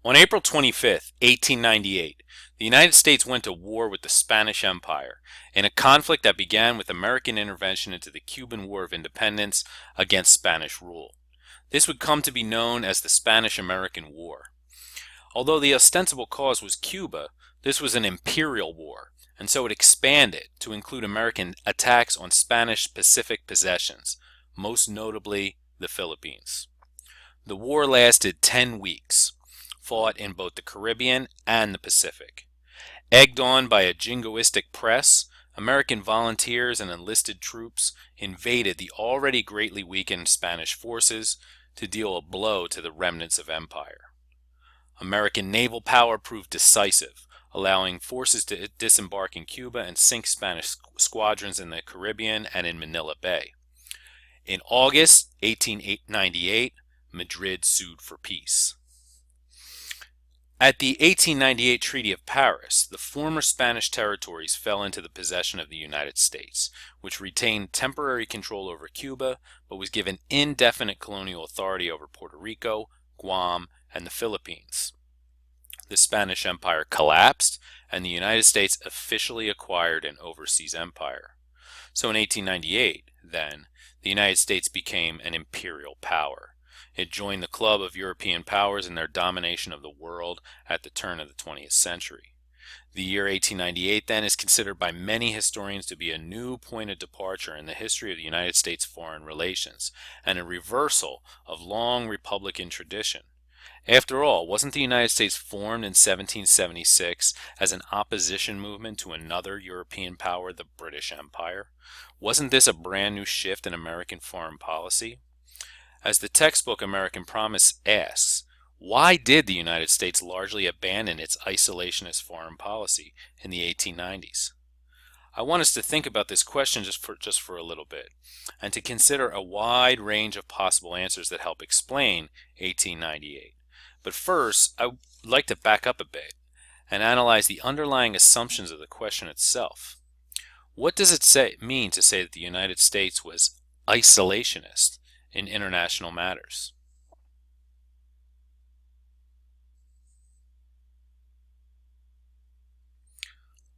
On April 25th, 1898, the United States went to war with the Spanish Empire in a conflict that began with American intervention into the Cuban War of Independence against Spanish rule. This would come to be known as the Spanish-American War. Although the ostensible cause was Cuba, this was an imperial war, and so it expanded to include American attacks on Spanish Pacific possessions, most notably the Philippines. The war lasted 10 weeks, fought in both the Caribbean and the Pacific. Egged on by a jingoistic press, American volunteers and enlisted troops invaded the already greatly weakened Spanish forces to deal a blow to the remnants of empire. American naval power proved decisive, allowing forces to disembark in Cuba and sink Spanish squadrons in the Caribbean and in Manila Bay. In August 1898, Madrid sued for peace. At the 1898 Treaty of Paris, the former Spanish territories fell into the possession of the United States, which retained temporary control over Cuba, but was given indefinite colonial authority over Puerto Rico, Guam, and the Philippines. The Spanish Empire collapsed, and the United States officially acquired an overseas empire. So in 1898, then, the United States became an imperial power. It joined the club of European powers in their domination of the world at the turn of the 20th century. The year 1898, then, is considered by many historians to be a new point of departure in the history of the United States foreign relations, and a reversal of long Republican tradition. After all, wasn't the United States formed in 1776 as an opposition movement to another European power, the British Empire? Wasn't this a brand new shift in American foreign policy? As the textbook American Promise asks, why did the United States largely abandon its isolationist foreign policy in the 1890s? I want us to think about this question just for a little bit, and to consider a wide range of possible answers that help explain 1898. But first, I'd like to back up a bit and analyze the underlying assumptions of the question itself. What does it mean to say that the United States was isolationist in international matters?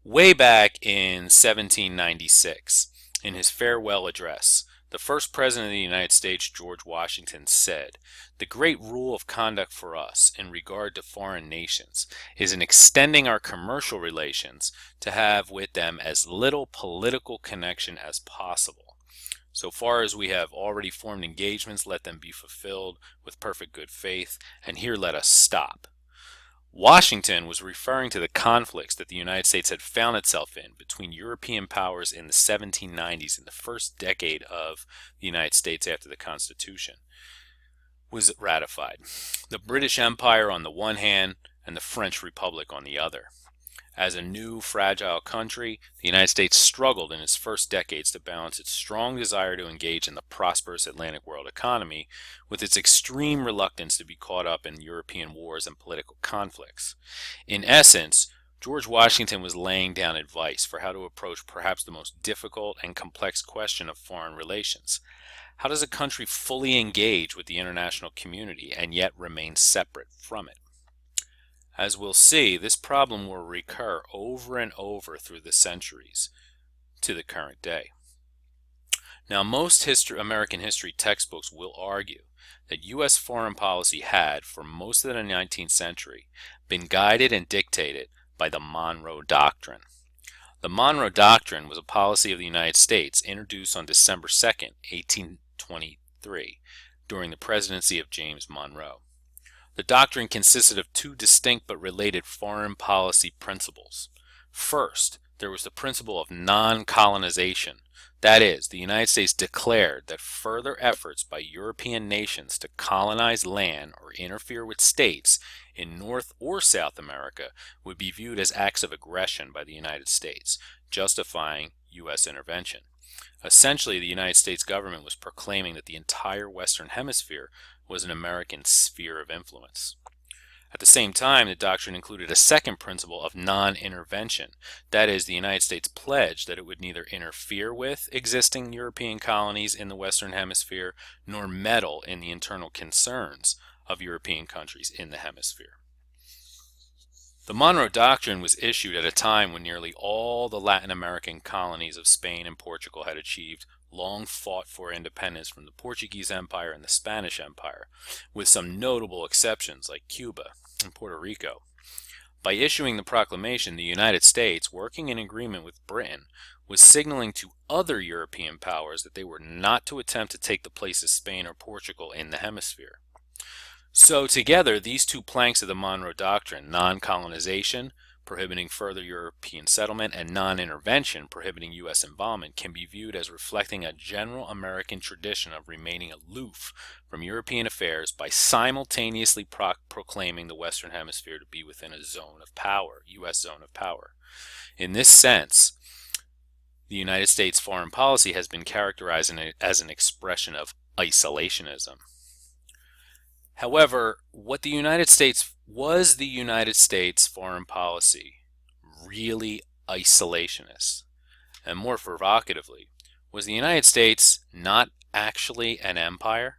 Way back in 1796, in his farewell address, the first president of the United States, George Washington, said, "The great rule of conduct for us in regard to foreign nations is in extending our commercial relations to have with them as little political connection as possible. So far as we have already formed engagements, let them be fulfilled with perfect good faith, and here let us stop." Washington was referring to the conflicts that the United States had found itself in between European powers in the 1790s, in the first decade of the United States after the Constitution was ratified. The British Empire on the one hand and the French Republic on the other. As a new, fragile country, the United States struggled in its first decades to balance its strong desire to engage in the prosperous Atlantic world economy with its extreme reluctance to be caught up in European wars and political conflicts. In essence, George Washington was laying down advice for how to approach perhaps the most difficult and complex question of foreign relations. How does a country fully engage with the international community and yet remain separate from it? As we'll see, this problem will recur over and over through the centuries to the current day. Now, most American history textbooks will argue that U.S. foreign policy had, for most of the 19th century, been guided and dictated by the Monroe Doctrine. The Monroe Doctrine was a policy of the United States introduced on December 2nd, 1823, during the presidency of James Monroe. The doctrine consisted of two distinct but related foreign policy principles. First, there was the principle of non-colonization. That is, the United States declared that further efforts by European nations to colonize land or interfere with states in North or South America would be viewed as acts of aggression by the United States, justifying U.S. intervention. Essentially, the United States government was proclaiming that the entire Western Hemisphere was an American sphere of influence. At the same time, the doctrine included a second principle of non-intervention. That is, the United States pledged that it would neither interfere with existing European colonies in the Western Hemisphere nor meddle in the internal concerns of European countries in the hemisphere. The Monroe Doctrine was issued at a time when nearly all the Latin American colonies of Spain and Portugal had achieved long fought for independence from the Portuguese Empire and the Spanish Empire, with some notable exceptions like Cuba and Puerto Rico. By issuing the proclamation, the United States, working in agreement with Britain, was signaling to other European powers that they were not to attempt to take the place of Spain or Portugal in the hemisphere. So together, these two planks of the Monroe Doctrine, non-colonization, prohibiting further European settlement, and non-intervention, prohibiting U.S. involvement, can be viewed as reflecting a general American tradition of remaining aloof from European affairs by simultaneously proclaiming the Western Hemisphere to be within a zone of power, U.S. zone of power. In this sense, the United States foreign policy has been characterized as an expression of isolationism. However, was the United States foreign policy really isolationist? And more provocatively, was the United States not actually an empire?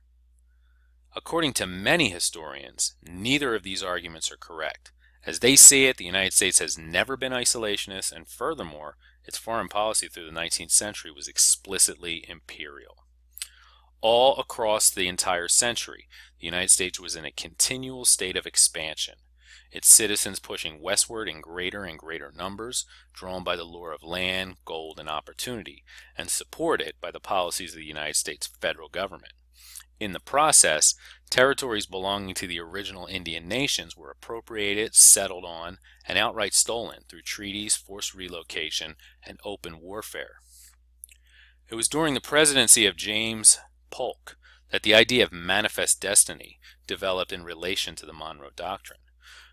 According to many historians, neither of these arguments are correct. As they see it, the United States has never been isolationist, and furthermore, its foreign policy through the 19th century was explicitly imperial. All across the entire century, the United States was in a continual state of expansion, its citizens pushing westward in greater and greater numbers, drawn by the lure of land, gold, and opportunity, and supported by the policies of the United States federal government. In the process, territories belonging to the original Indian nations were appropriated, settled on, and outright stolen through treaties, forced relocation, and open warfare. It was during the presidency of James Polk that the idea of manifest destiny developed in relation to the Monroe Doctrine.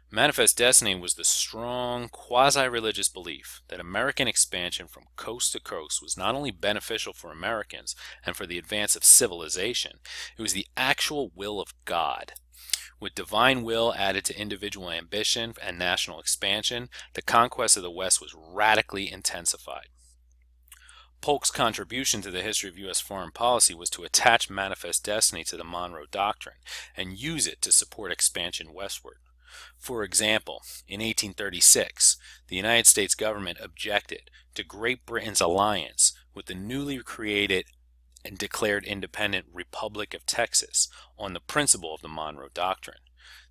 Manifest destiny was the strong, quasi-religious belief that American expansion from coast to coast was not only beneficial for Americans and for the advance of civilization, it was the actual will of God. With divine will added to individual ambition and national expansion, the conquest of the West was radically intensified. Polk's contribution to the history of U.S. foreign policy was to attach manifest destiny to the Monroe Doctrine and use it to support expansion westward. For example, in 1836, the United States government objected to Great Britain's alliance with the newly created and declared independent Republic of Texas on the principle of the Monroe Doctrine.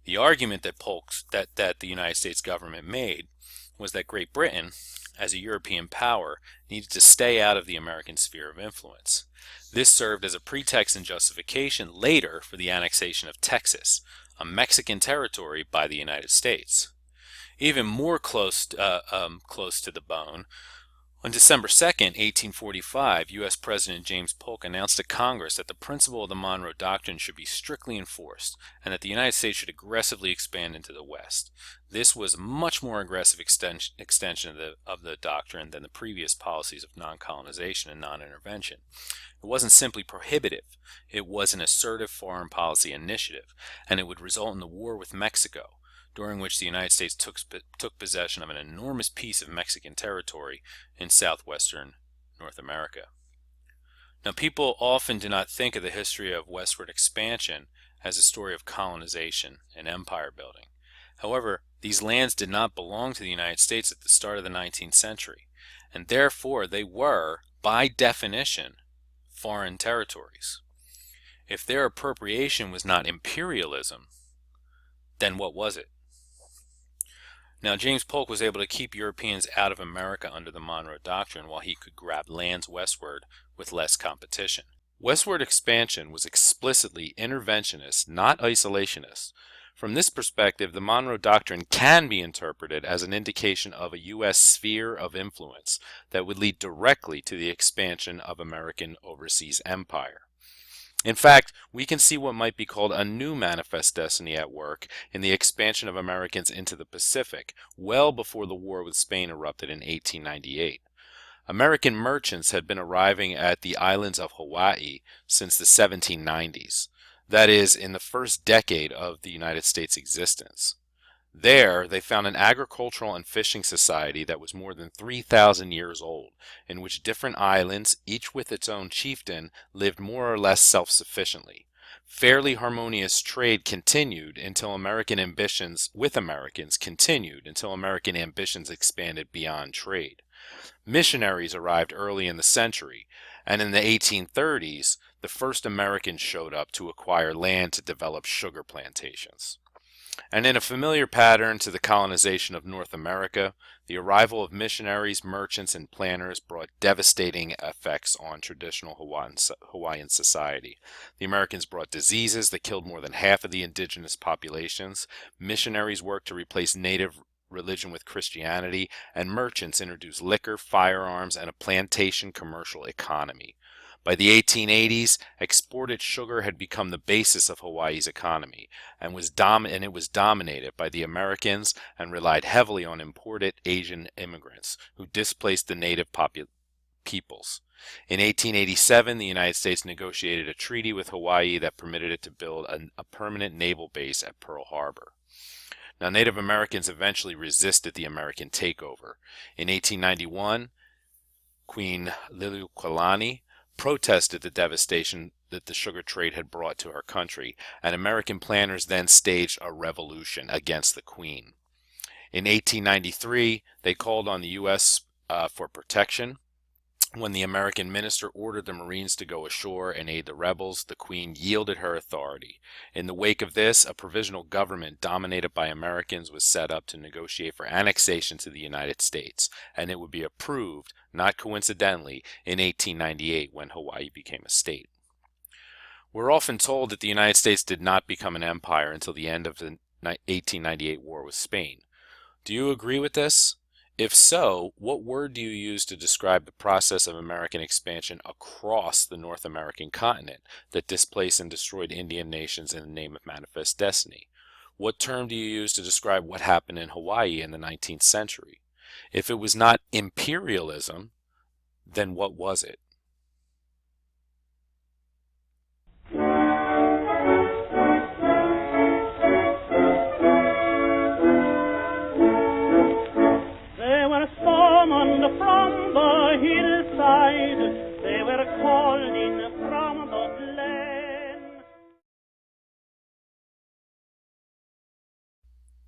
The argument that the United States government made was that Great Britain, as a European power, needed to stay out of the American sphere of influence. This served as a pretext and justification later for the annexation of Texas, a Mexican territory, by the United States. Even more close to the bone, on December 2nd, 1845, U.S. President James Polk announced to Congress that the principle of the Monroe Doctrine should be strictly enforced and that the United States should aggressively expand into the West. This was a much more aggressive extension of the doctrine than the previous policies of non-colonization and non-intervention. It wasn't simply prohibitive, it was an assertive foreign policy initiative, and it would result in the war with Mexico, during which the United States took possession of an enormous piece of Mexican territory in southwestern North America. Now, people often do not think of the history of westward expansion as a story of colonization and empire building. However, these lands did not belong to the United States at the start of the 19th century, and therefore they were, by definition, foreign territories. If their appropriation was not imperialism, then what was it? Now, James Polk was able to keep Europeans out of America under the Monroe Doctrine while he could grab lands westward with less competition. Westward expansion was explicitly interventionist, not isolationist. From this perspective, the Monroe Doctrine can be interpreted as an indication of a U.S. sphere of influence that would lead directly to the expansion of American overseas empire. In fact, we can see what might be called a new manifest destiny at work in the expansion of Americans into the Pacific, well before the war with Spain erupted in 1898. American merchants had been arriving at the islands of Hawaii since the 1790s, that is, in the first decade of the United States' existence. There, they found an agricultural and fishing society that was more than 3,000 years old, in which different islands, each with its own chieftain, lived more or less self-sufficiently. Fairly harmonious trade continued until American ambitions with Americans continued until American ambitions expanded beyond trade. Missionaries arrived early in the century, and in the 1830s, the first Americans showed up to acquire land to develop sugar plantations. And in a familiar pattern to the colonization of North America, the arrival of missionaries, merchants, and planters brought devastating effects on traditional Hawaiian society. The Americans brought diseases that killed more than half of the indigenous populations. Missionaries worked to replace native religion with Christianity, and merchants introduced liquor, firearms, and a plantation commercial economy. By the 1880s, exported sugar had become the basis of Hawaii's economy, and it was dominated by the Americans and relied heavily on imported Asian immigrants who displaced the native peoples. In 1887, the United States negotiated a treaty with Hawaii that permitted it to build a permanent naval base at Pearl Harbor. Now, Native Americans eventually resisted the American takeover. In 1891, Queen Liliuokalani protested the devastation that the sugar trade had brought to her country, and American planters then staged a revolution against the Queen. In 1893, they called on the U.S. For protection. When the American minister ordered the Marines to go ashore and aid the rebels, the Queen yielded her authority. In the wake of this, a provisional government dominated by Americans was set up to negotiate for annexation to the United States, and it would be approved, not coincidentally, in 1898 when Hawaii became a state. We're often told that the United States did not become an empire until the end of the 1898 war with Spain. Do you agree with this? If so, what word do you use to describe the process of American expansion across the North American continent that displaced and destroyed Indian nations in the name of manifest destiny? What term do you use to describe what happened in Hawaii in the 19th century? If it was not imperialism, then what was it? From the hillside, they were calling from the glen.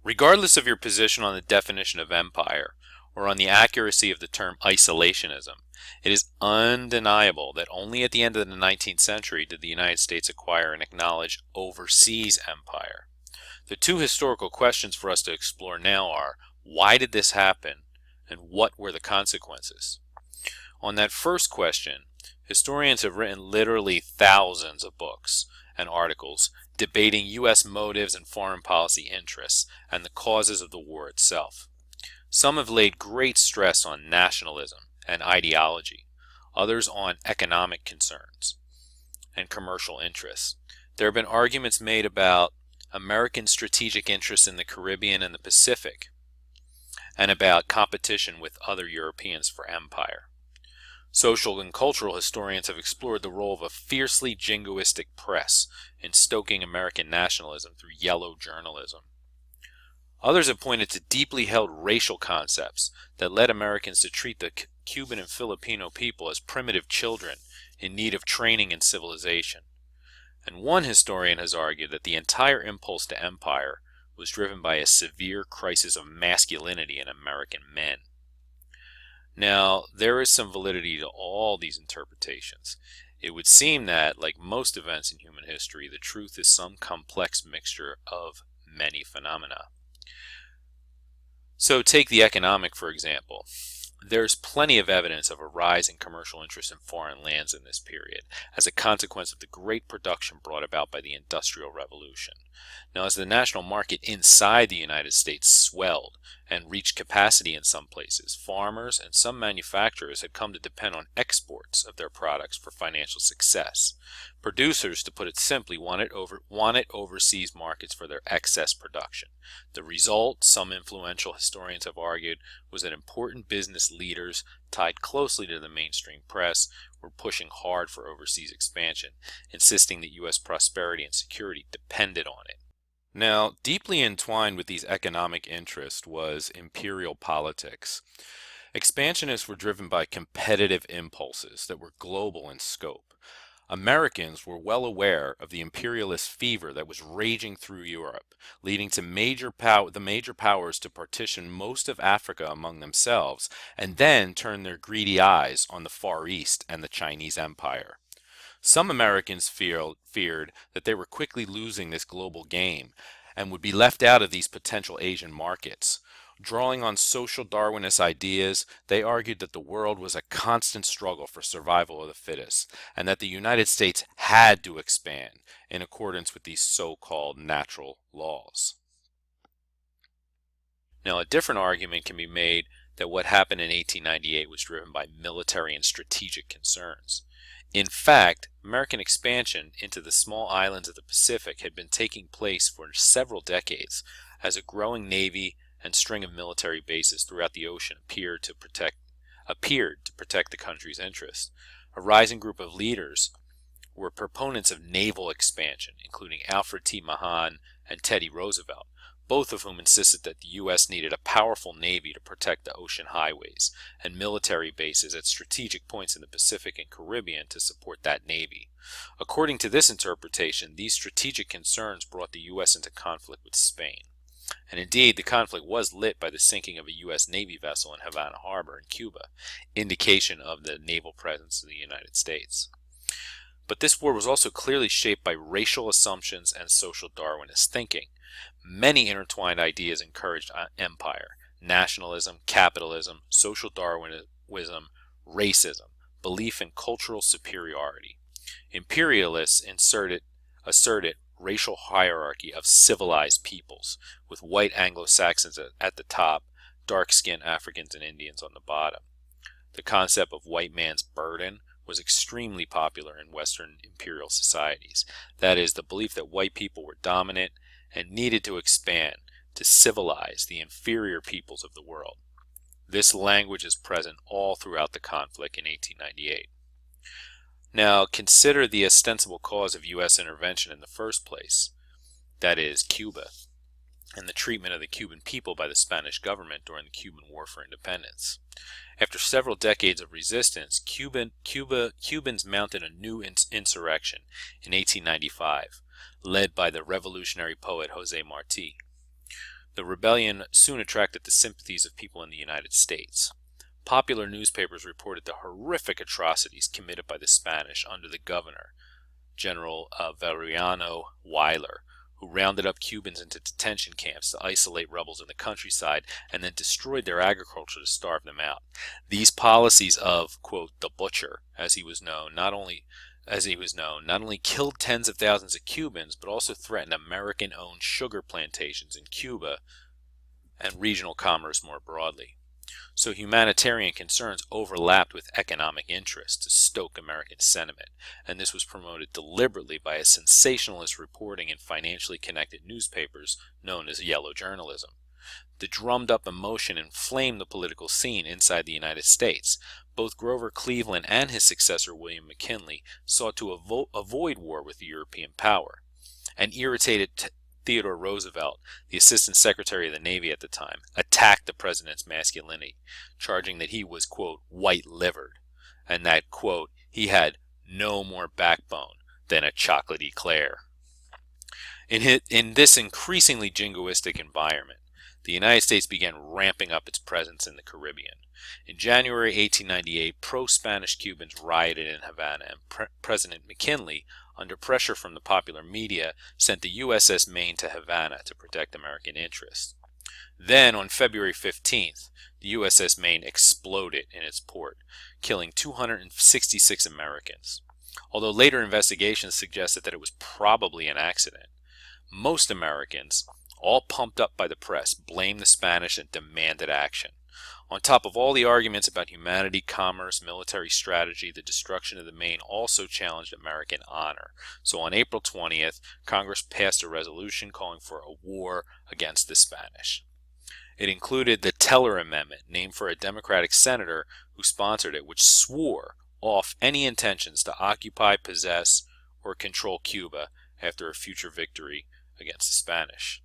Regardless of your position on the definition of empire, or on the accuracy of the term isolationism, it is undeniable that only at the end of the 19th century did the United States acquire and acknowledge overseas empire. The two historical questions for us to explore now are, why did this happen? And what were the consequences? On that first question, historians have written literally thousands of books and articles debating U.S. motives and foreign policy interests and the causes of the war itself. Some have laid great stress on nationalism and ideology, others on economic concerns and commercial interests. There have been arguments made about American strategic interests in the Caribbean and the Pacific, and about competition with other Europeans for empire. Social and cultural historians have explored the role of a fiercely jingoistic press in stoking American nationalism through yellow journalism. Others have pointed to deeply held racial concepts that led Americans to treat the Cuban and Filipino people as primitive children in need of training and civilization. And one historian has argued that the entire impulse to empire was driven by a severe crisis of masculinity in American men. Now, there is some validity to all these interpretations. It would seem that, like most events in human history, the truth is some complex mixture of many phenomena. So take the economic, for example. There's plenty of evidence of a rise in commercial interest in foreign lands in this period as a consequence of the great production brought about by the Industrial Revolution. Now, as the national market inside the United States swelled and reached capacity in some places, farmers and some manufacturers had come to depend on exports of their products for financial success. Producers, to put it simply, wanted overseas markets for their excess production. The result, some influential historians have argued, was that important business leaders tied closely to the mainstream press were pushing hard for overseas expansion, insisting that U.S. prosperity and security depended on it. Now, deeply entwined with these economic interests was imperial politics. Expansionists were driven by competitive impulses that were global in scope. Americans were well aware of the imperialist fever that was raging through Europe, leading to the major powers to partition most of Africa among themselves, and then turn their greedy eyes on the Far East and the Chinese Empire. Some Americans feared that they were quickly losing this global game and would be left out of these potential Asian markets. Drawing on social Darwinist ideas, they argued that the world was a constant struggle for survival of the fittest, and that the United States had to expand in accordance with these so-called natural laws. Now, a different argument can be made that what happened in 1898 was driven by military and strategic concerns. In fact, American expansion into the small islands of the Pacific had been taking place for several decades as a growing navy and string of military bases throughout the ocean appeared to protect the country's interests. A rising group of leaders were proponents of naval expansion, including Alfred T. Mahan and Teddy Roosevelt, both of whom insisted that the U.S. needed a powerful navy to protect the ocean highways and military bases at strategic points in the Pacific and Caribbean to support that navy. According to this interpretation, these strategic concerns brought the U.S. into conflict with Spain. And indeed, the conflict was lit by the sinking of a U.S. Navy vessel in Havana Harbor in Cuba, indication of the naval presence of the United States. But this war was also clearly shaped by racial assumptions and social Darwinist thinking. Many intertwined ideas encouraged empire: nationalism, capitalism, social Darwinism, racism, belief in cultural superiority. Imperialists asserted racial hierarchy of civilized peoples, with white Anglo-Saxons at the top, dark-skinned Africans and Indians on the bottom. The concept of white man's burden was extremely popular in Western imperial societies. That is, the belief that white people were dominant and needed to expand to civilize the inferior peoples of the world. This language is present all throughout the conflict in 1898. Now, consider the ostensible cause of U.S. intervention in the first place, that is, Cuba, and the treatment of the Cuban people by the Spanish government during the Cuban War for Independence. After several decades of resistance, Cubans mounted a new insurrection in 1895, led by the revolutionary poet Jose Marti. The rebellion soon attracted the sympathies of people in the United States. Popular newspapers reported the horrific atrocities committed by the Spanish under the governor, General Valeriano Weyler, who rounded up Cubans into detention camps to isolate rebels in the countryside and then destroyed their agriculture to starve them out. These policies of, quote, the butcher, as he was known, not only killed tens of thousands of Cubans, but also threatened American-owned sugar plantations in Cuba and regional commerce more broadly. So humanitarian concerns overlapped with economic interests to stoke American sentiment, and this was promoted deliberately by a sensationalist reporting in financially connected newspapers known as yellow journalism. The drummed-up emotion inflamed the political scene inside the United States. Both Grover Cleveland and his successor William McKinley sought to avoid war with the European power. An irritated Theodore Roosevelt, the Assistant Secretary of the Navy at the time, attacked the president's masculinity, charging that he was, quote, white-livered, and that, quote, he had no more backbone than a chocolate eclair. In this increasingly jingoistic environment, the United States began ramping up its presence in the Caribbean. In January 1898, pro-Spanish Cubans rioted in Havana, and President McKinley, under pressure from the popular media, sent the USS Maine to Havana to protect American interests. Then, on February 15th, the USS Maine exploded in its port, killing 266 Americans. Although later investigations suggested that it was probably an accident, most Americans, all pumped up by the press, blamed the Spanish and demanded action. On top of all the arguments about humanity, commerce, military strategy, the destruction of the Maine also challenged American honor. So on April 20th, Congress passed a resolution calling for a war against the Spanish. It included the Teller Amendment, named for a Democratic senator who sponsored it, which swore off any intentions to occupy, possess, or control Cuba after a future victory against the Spanish.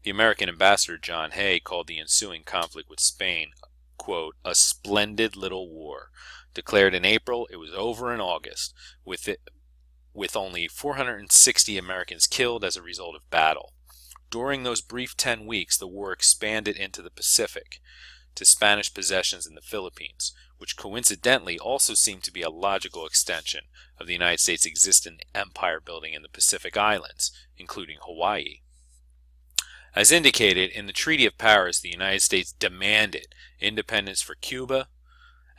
The American ambassador John Hay called the ensuing conflict with Spain, quote, a splendid little war. Declared in April, it was over in August, with it with only 460 Americans killed as a result of battle. During those brief 10 weeks, the war expanded into the Pacific, to Spanish possessions in the Philippines, which coincidentally also seemed to be a logical extension of the United States' existing empire building in the Pacific Islands, including Hawaii. As indicated, in the Treaty of Paris, the United States demanded independence for Cuba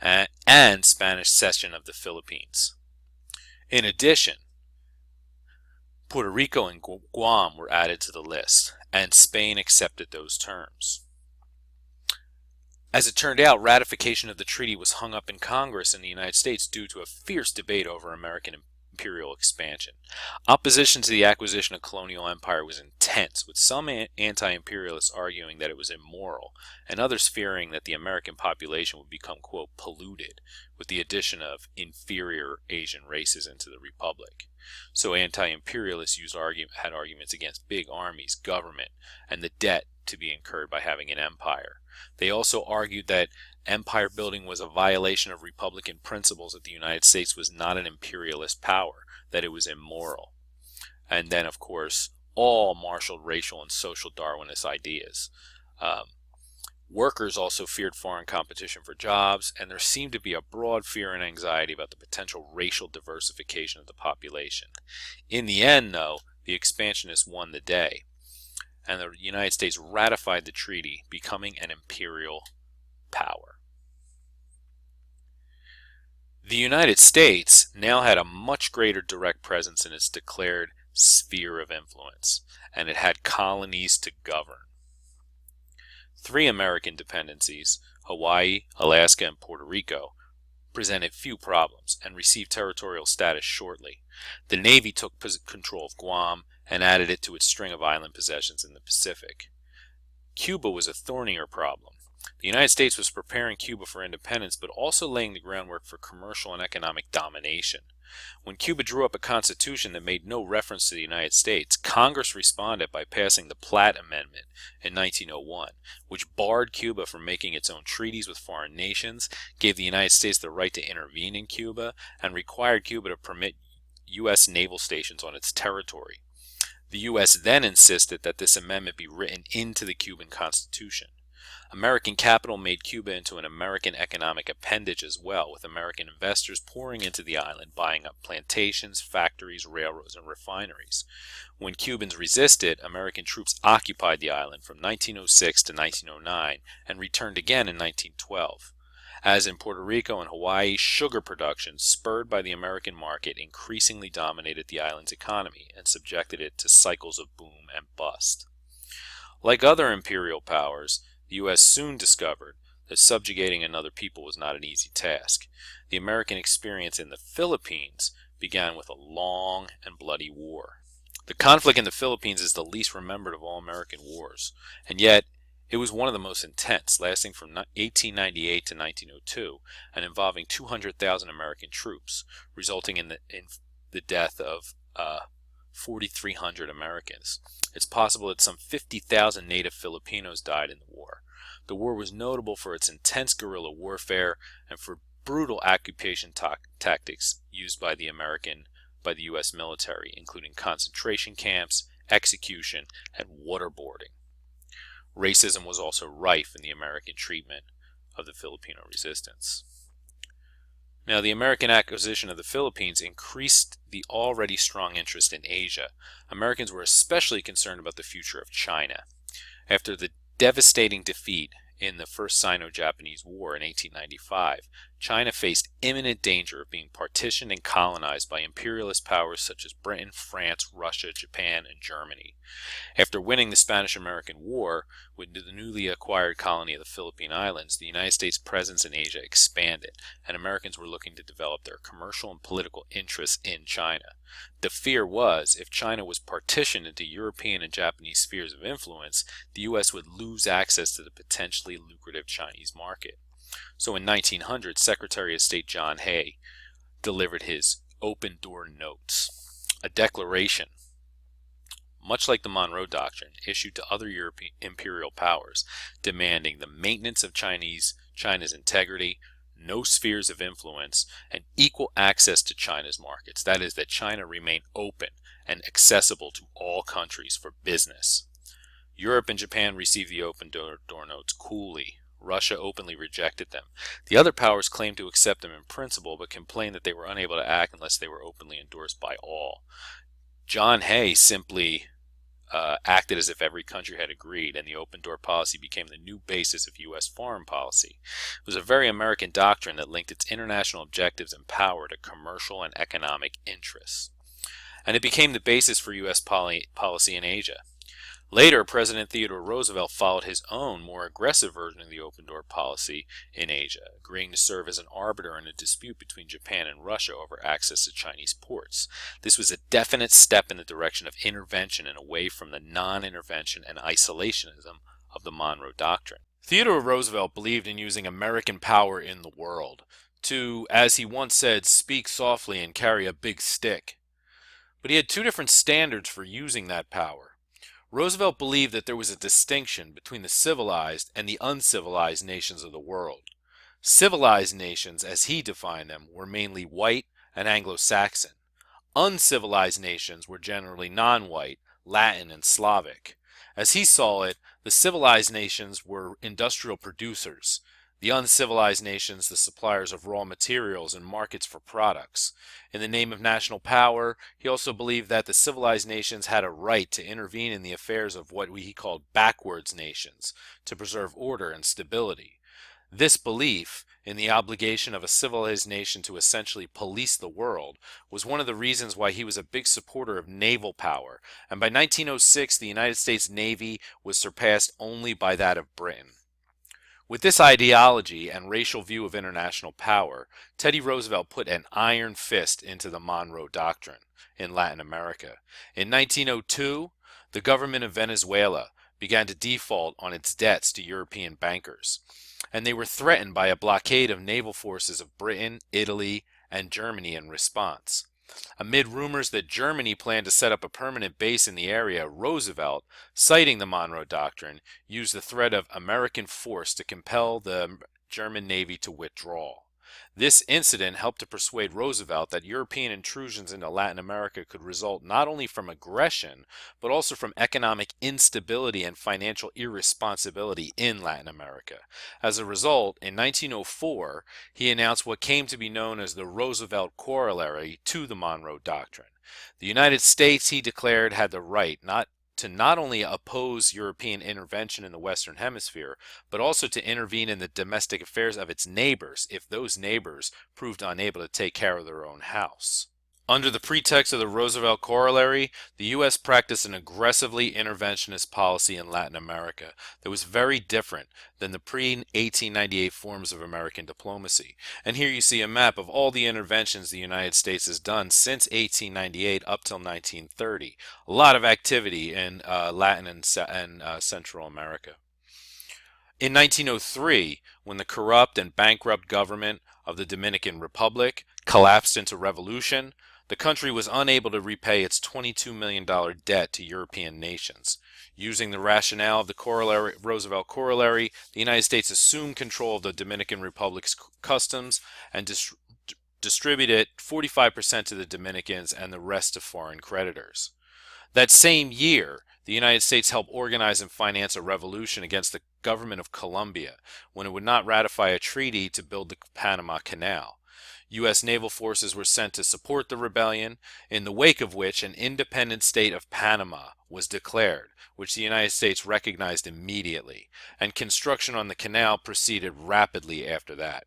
and Spanish cession of the Philippines. In addition, Puerto Rico and Guam were added to the list, and Spain accepted those terms. As it turned out, ratification of the treaty was hung up in Congress in the United States due to a fierce debate over American imperial expansion. Opposition to the acquisition of colonial empire was intense, with some anti-imperialists arguing that it was immoral, and others fearing that the American population would become, quote, polluted with the addition of inferior Asian races into the Republic. So anti-imperialists had arguments against big armies, government, and the debt to be incurred by having an empire. They also argued that empire building was a violation of Republican principles, that the United States was not an imperialist power, that it was immoral. And then, of course, all marshaled racial and social Darwinist ideas. Workers also feared foreign competition for jobs, and there seemed to be a broad fear and anxiety about the potential racial diversification of the population. In the end, though, the expansionists won the day, and the United States ratified the treaty, becoming an imperial power. The United States now had a much greater direct presence in its declared sphere of influence, and it had colonies to govern. 3 American dependencies, Hawaii, Alaska, and Puerto Rico, presented few problems and received territorial status shortly. The Navy took control of Guam and added it to its string of island possessions in the Pacific. Cuba was a thornier problem. The United States was preparing Cuba for independence, but also laying the groundwork for commercial and economic domination. When Cuba drew up a constitution that made no reference to the United States, Congress responded by passing the Platt Amendment in 1901, which barred Cuba from making its own treaties with foreign nations, gave the United States the right to intervene in Cuba, and required Cuba to permit U.S. naval stations on its territory. The U.S. then insisted that this amendment be written into the Cuban Constitution. American capital made Cuba into an American economic appendage as well, with American investors pouring into the island, buying up plantations, factories, railroads, and refineries. When Cubans resisted, American troops occupied the island from 1906 to 1909 and returned again in 1912. As in Puerto Rico and Hawaii, sugar production, spurred by the American market, increasingly dominated the island's economy and subjected it to cycles of boom and bust. Like other imperial powers, the U.S. soon discovered that subjugating another people was not an easy task. The American experience in the Philippines began with a long and bloody war. The conflict in the Philippines is the least remembered of all American wars, and yet it was one of the most intense, lasting from 1898 to 1902, and involving 200,000 American troops, resulting in the death of 4,300 Americans. It's possible that some 50,000 native Filipinos died in the war. The war was notable for its intense guerrilla warfare and for brutal occupation tactics used by the U.S. military, including concentration camps, execution, and waterboarding. Racism was also rife in the American treatment of the Filipino resistance. Now, the American acquisition of the Philippines increased the already strong interest in Asia. Americans were especially concerned about the future of China. After the devastating defeat in the First Sino-Japanese War in 1895, China faced imminent danger of being partitioned and colonized by imperialist powers such as Britain, France, Russia, Japan, and Germany. After winning the Spanish-American War with the newly acquired colony of the Philippine Islands, the United States' presence in Asia expanded, and Americans were looking to develop their commercial and political interests in China. The fear was, if China was partitioned into European and Japanese spheres of influence, the U.S. would lose access to the potentially lucrative Chinese market. So in 1900, Secretary of State John Hay delivered his Open Door Notes, a declaration, much like the Monroe Doctrine, issued to other European imperial powers, demanding the maintenance of China's integrity, no spheres of influence, and equal access to China's markets. That is, that China remain open and accessible to all countries for business. Europe and Japan received the open door notes coolly. Russia openly rejected them. The other powers claimed to accept them in principle, but complained that they were unable to act unless they were openly endorsed by all. John Hay simply acted as if every country had agreed, and the open door policy became the new basis of U.S. foreign policy. It was a very American doctrine that linked its international objectives and power to commercial and economic interests. And it became the basis for U.S. policy in Asia. Later, President Theodore Roosevelt followed his own, more aggressive version of the open door policy in Asia, agreeing to serve as an arbiter in a dispute between Japan and Russia over access to Chinese ports. This was a definite step in the direction of intervention and away from the non-intervention and isolationism of the Monroe Doctrine. Theodore Roosevelt believed in using American power in the world to, as he once said, speak softly and carry a big stick. But he had two different standards for using that power. Roosevelt believed that there was a distinction between the civilized and the uncivilized nations of the world. Civilized nations, as he defined them, were mainly white and Anglo-Saxon. Uncivilized nations were generally non-white, Latin, and Slavic. As he saw it, the civilized nations were industrial producers, the uncivilized nations the suppliers of raw materials and markets for products. In the name of national power, he also believed that the civilized nations had a right to intervene in the affairs of what he called backwards nations, to preserve order and stability. This belief in the obligation of a civilized nation to essentially police the world was one of the reasons why he was a big supporter of naval power, and by 1906 the United States Navy was surpassed only by that of Britain. With this ideology and racial view of international power, Teddy Roosevelt put an iron fist into the Monroe Doctrine in Latin America. In 1902, the government of Venezuela began to default on its debts to European bankers, and they were threatened by a blockade of naval forces of Britain, Italy, and Germany in response. Amid rumors that Germany planned to set up a permanent base in the area, Roosevelt, citing the Monroe Doctrine, used the threat of American force to compel the German Navy to withdraw. This incident helped to persuade Roosevelt that European intrusions into Latin America could result not only from aggression, but also from economic instability and financial irresponsibility in Latin America. As a result, in 1904, he announced what came to be known as the Roosevelt Corollary to the Monroe Doctrine. The United States, he declared, had the right not only oppose European intervention in the Western Hemisphere, but also to intervene in the domestic affairs of its neighbors if those neighbors proved unable to take care of their own house. Under the pretext of the Roosevelt Corollary, the U.S. practiced an aggressively interventionist policy in Latin America that was very different than the pre-1898 forms of American diplomacy. And here you see a map of all the interventions the United States has done since 1898 up till 1930. A lot of activity in Latin and Central America. In 1903, when the corrupt and bankrupt government of the Dominican Republic collapsed into revolution, the country was unable to repay its $22 million debt to European nations. Using the rationale of the Roosevelt Corollary, the United States assumed control of the Dominican Republic's customs and distributed 45% to the Dominicans and the rest to foreign creditors. That same year, the United States helped organize and finance a revolution against the government of Colombia when it would not ratify a treaty to build the Panama Canal. U.S. naval forces were sent to support the rebellion, in the wake of which an independent state of Panama was declared, which the United States recognized immediately, and construction on the canal proceeded rapidly after that.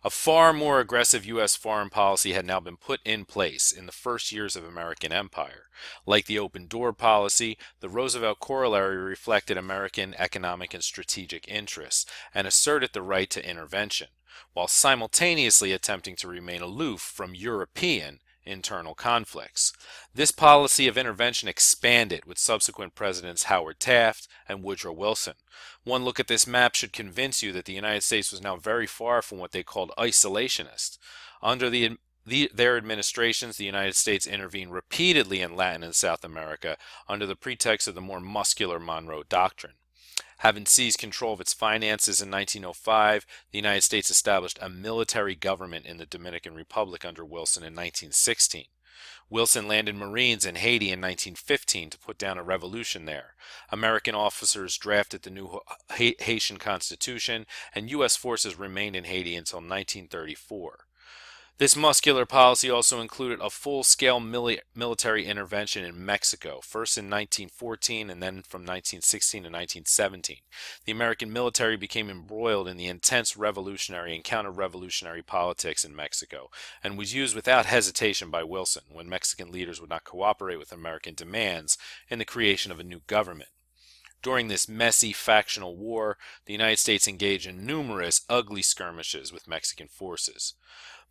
A far more aggressive U.S. foreign policy had now been put in place in the first years of American empire. Like the open door policy, the Roosevelt Corollary reflected American economic and strategic interests and asserted the right to intervention, while simultaneously attempting to remain aloof from European internal conflicts. This policy of intervention expanded with subsequent presidents Howard Taft and Woodrow Wilson. One look at this map should convince you that the United States was now very far from what they called isolationist. Under their administrations, the United States intervened repeatedly in Latin and South America under the pretext of the more muscular Monroe Doctrine. Having seized control of its finances in 1905, the United States established a military government in the Dominican Republic under Wilson in 1916. Wilson landed Marines in Haiti in 1915 to put down a revolution there. American officers drafted the new Haitian Constitution, and U.S. forces remained in Haiti until 1934. This muscular policy also included a full-scale military intervention in Mexico, first in 1914 and then from 1916 to 1917. The American military became embroiled in the intense revolutionary and counter-revolutionary politics in Mexico, and was used without hesitation by Wilson when Mexican leaders would not cooperate with American demands in the creation of a new government. During this messy factional war, the United States engaged in numerous ugly skirmishes with Mexican forces.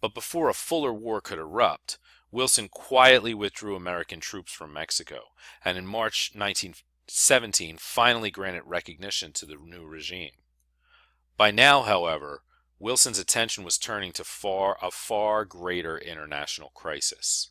But before a fuller war could erupt, Wilson quietly withdrew American troops from Mexico, and in March 1917 finally granted recognition to the new regime. By now, however, Wilson's attention was turning to a far greater international crisis.